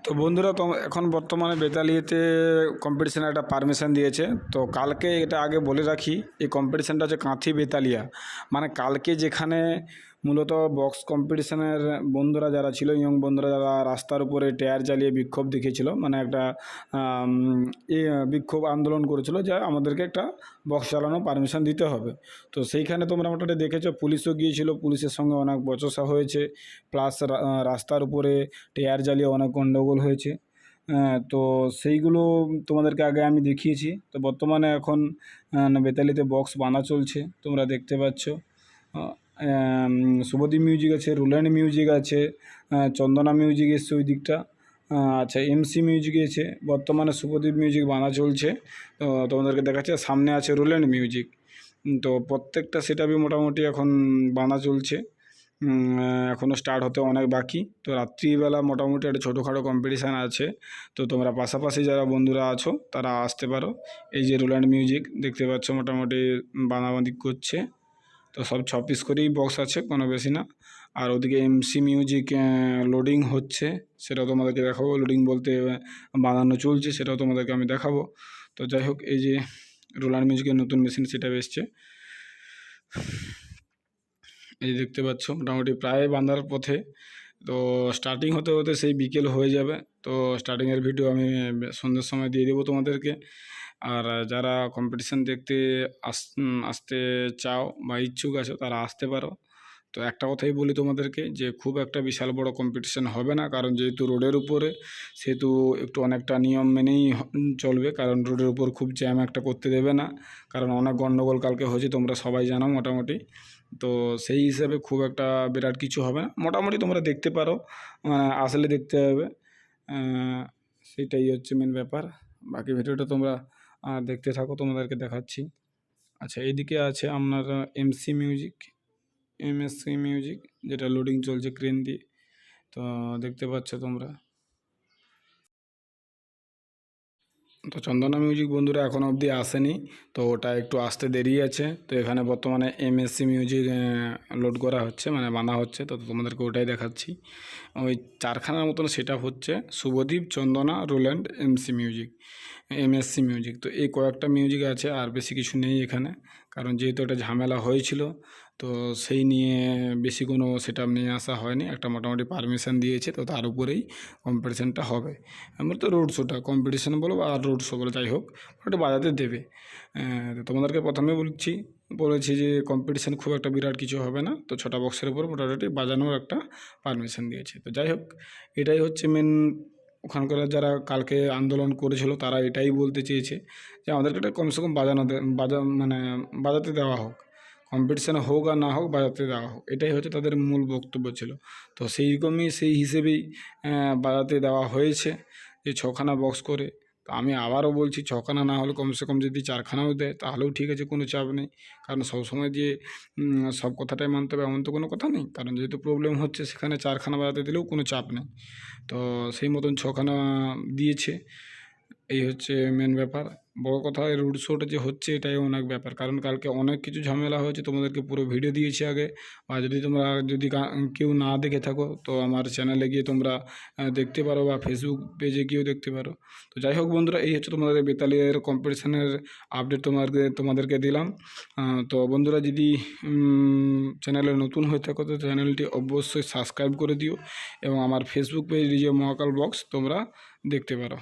তো বন্ধুরা, তো এখন বর্তমানে বেতালিয়াতে কম্পিটিশানে একটা পারমিশন দিয়েছে। তো কালকে এটা আগে বলে রাখি, এই কম্পিটিশানটা হচ্ছে কাঁথি বেতালিয়া। মানে কালকে যেখানে মূলত বক্স কম্পিটিশানের বন্ধুরা যারা ছিল, ইয়ং বন্ধুরা যারা রাস্তার উপরে টায়ার জ্বালিয়ে বিক্ষোভ দেখিয়েছিল, মানে একটা বিক্ষোভ আন্দোলন করেছিল যে আমাদেরকে একটা বক্স চালানো পারমিশন দিতে হবে। তো সেইখানে তোমরা মোটামুটি দেখেছো, পুলিশও গিয়েছিল, পুলিশের সঙ্গে অনেক বচসা হয়েছে, প্লাস রাস্তার উপরে টায়ার জ্বালিয়ে অনেক গণ্ডগোল হয়েছে। তো সেইগুলো তোমাদেরকে আগে আমি দেখিয়েছি। তো বর্তমানে এখন বেতালিতে বক্স বাঁধা চলছে, তোমরা দেখতে পাচ্ছ। শুভদীপ মিউজিক আছে, রোল্যান্ড মিউজিক আছে, চন্দনা মিউজিক এসছে ওই দিকটা। আচ্ছা, এমসি মিউজিক এসে বর্তমানে শুভদীপ মিউজিক বাঁধা চলছে। তো তোমাদেরকে দেখাচ্ছে, সামনে আছে রোল্যান্ড মিউজিক। তো প্রত্যেকটা সেটআপই মোটামুটি এখন বাঁধা চলছে। এখনও স্টার্ট হতে অনেক বাকি। তো রাত্রিবেলা মোটামুটি একটা ছোটোখাটো কম্পিটিশান আছে। তো তোমরা পাশাপাশি যারা বন্ধুরা আছো তারা আসতে পারো। এই যে রোল্যান্ড মিউজিক দেখতে পাচ্ছ, মোটামুটি বাঁধাবাঁধি করছে। তো সব 6 পিস করেই বক্স আছে, কোনো বেশি না। আর ওদিকে এমসি মিউজিক লোডিং হচ্ছে, সেটাও তোমাদেরকে দেখাবো। লোডিং বলতে বাঁধানো চলছে, সেটাও তোমাদেরকে আমি দেখাবো। তো যাই হোক, এই যে রোল্যান্ড মিউজিকের নতুন মেশিন সেটা এসছে, এই দেখতে পাচ্ছ মোটামুটি প্রায় বাঁধার পথে। তো স্টার্টিং হতে হতে সেই বিকেল হয়ে যাবে। তো স্টার্টিংয়ের ভিডিও আমি সন্ধ্যের সময় দিয়ে দেবো তোমাদেরকে। আর যারা কম্পিটিশান দেখতে আসতে চাও বা ইচ্ছুক আছো তারা আসতে পারো। তো একটা কথাই বলি তোমাদেরকে, যে খুব একটা বিশাল বড় কম্পিটিশান হবে না, কারণ যেহেতু রোডের উপরে, সেহেতু একটু অনেকটা নিয়ম মেনেই চলবে। কারণ রোডের উপর খুব জ্যাম একটা করতে দেবে না, কারণ অনেক গণ্ডগোল কালকে হয়েছে, তোমরা সবাই জানো মোটামুটি। তো সেই হিসাবে খুব একটা বিরাট কিছু হবে না, মোটামুটি তোমরা দেখতে পারো, আসলে দেখতে হবে। সেটাই হচ্ছে মেন ব্যাপার। বাকি ভিডিওটা তোমরা দেখতে থাকো, তোমাদেরকে দেখাচ্ছি। আচ্ছা, এইদিকে আছে আপনার এমসি মিউজিক, এমএসসি মিউজিক, যেটা লোডিং চলছে ক্রেন দিয়ে। তো দেখতে পাচ্ছ তোমরা। তো চন্দনা মিউজিক বন্ধুরা এখনও অবধি আসেনি, তো ওটা একটু আসতে দেরি আছে। তো এখানে বর্তমানে এমএসসি মিউজিক লোড করা হচ্ছে, মানে বাঁধা হচ্ছে। তো তোমাদেরকে ওটাই দেখাচ্ছি। ওই 4খানার মতন সেট আপ হচ্ছে, Subhadeep, Chandana, Roland, MC music, MSc music. তো এই কয়েকটা মিউজিক আছে, আর বেশি কিছু নেই এখানে। কারণ যেহেতু একটা ঝামেলা হয়েছিল, তো সেই নিয়ে বেশি কোনো সেট আপ নিয়ে আসা হয়নি। একটা মোটামুটি পারমিশন দিয়েছে, তো তার উপরেই কম্পিটিশানটা হবে। আমরা তো রোড শোটা কম্পিটিশান বলো বা রোড শো বলো, যাই হোক ওটা বাজাতে দেবে। তোমাদেরকে প্রথমে বলেছি যে কম্পিটিশান খুব একটা বিরাট কিছু হবে না। তো 6টা বক্সের উপর মোটামুটি বাজানোর একটা পারমিশন দিয়েছে। তো যাই হোক, এটাই হচ্ছে মেন। ওখানকার যারা কালকে আন্দোলন করেছিল তারা এটাই বলতে চেয়েছে যে আমাদেরকে এটা কমসে কম মানে বাজাতে দেওয়া হোক। কম্পিটিশানে হোক আর না হোক, বাজাতে দেওয়া হোক, এটাই হচ্ছে তাদের মূল বক্তব্য ছিল। তো সেই হিসেবেই বাজাতে দেওয়া হয়েছে, যে 6খানা বক্স করে। তো আমি আবারও বলছি, 6খানা না হলে কমসে কম যদি 4খানাও দেয় তাহলেও ঠিক আছে, কোনো চাপ নেই। কারণ সবসময় যে সব কথাটাই মানতে হবে এমন তো কোনো কথা নেই। কারণ যেহেতু প্রবলেম হচ্ছে, সেখানে 4খানা বাজাতে দিলেও কোনো চাপ নেই। তো সেই মতন 6খানা দিয়েছে, এই হচ্ছে মেন ব্যাপার। বড় কথা, এই রোড শোটা যে হচ্ছে এটাই অনেক ব্যাপার, কারণ কালকে অনেক কিছু ঝামেলা হয়েছে। তোমাদেরকে পুরো ভিডিও দিয়েছি আগে। আর যদি কেউ না দেখে থাকো, তো আমার চ্যানেলে গিয়ে তোমরা দেখতে পারো, বা ফেসবুক পেজে গিয়েও দেখতে পারো। তো যাই হোক বন্ধুরা, এই হচ্ছে তোমাদের বেতালিয়ার কম্পিটিশানের আপডেট তোমাদেরকে দিলাম। তো বন্ধুরা, যদি চ্যানেলে নতুন হয়ে থাকো তো চ্যানেলটি অবশ্যই সাবস্ক্রাইব করে দিও, এবং আমার ফেসবুক পেজ যে মহাকাল ব্লগস তোমরা দেখতে পারো।